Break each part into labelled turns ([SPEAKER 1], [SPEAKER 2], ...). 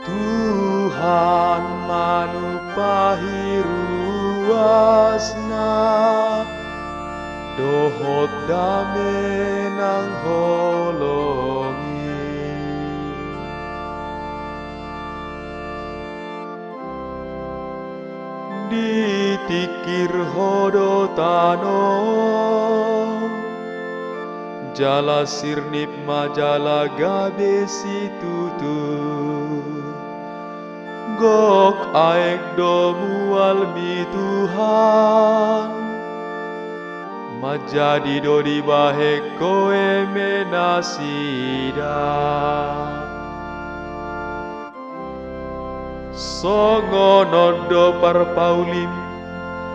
[SPEAKER 1] Tuhan manupahi ruasna, dohot dame nang holongi. Ditikir hodo tano, jala sirnip majala gabe si tutu. Gok aek do mual mi Tuhan, majadi do di bahe koe menasida. Songo nodo parpaulim,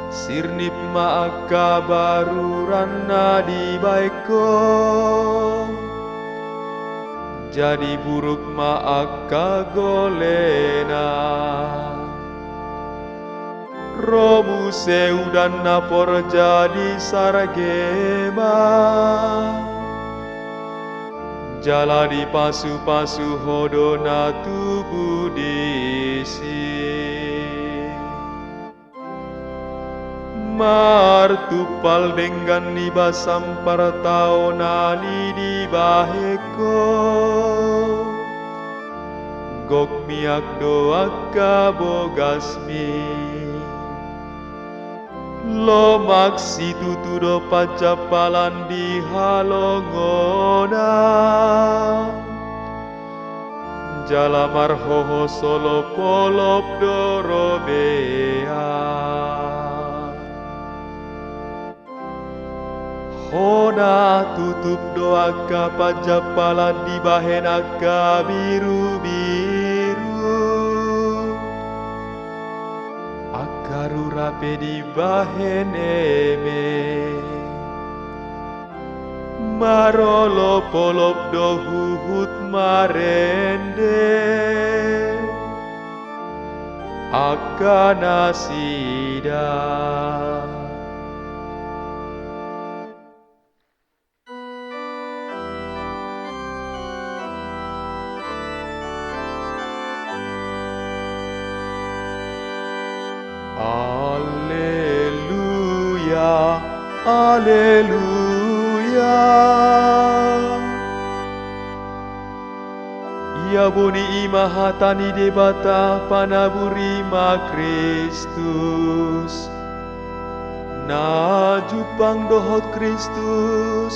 [SPEAKER 1] sirnip maaka baru ranna di baiko. Jadi buruk maaka golena, romu seudan napor jadi sargema. Jala di pasu-pasu hodo na tubuh disi. Martupal dengan niba sampar taonani di baheko. Gok miak doa kabogasmi, lo maksi tutudo pacapalan di halongona. Jalamar hoho solo polop dorobea. Hona tutup doa kapajapalan di bahenaka biru-biru. Akaru rape di baheneme. Marolo polop do huhut marende. Akanasida. Alleluia, alleluia. Ia boni imahatani debata panaburi ma Kristus. Na jupang dohot Kristus,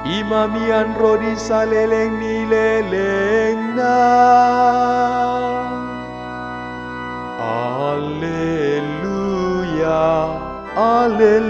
[SPEAKER 1] imamian rodi saleleng nileleng na. Alleluia, alleluia.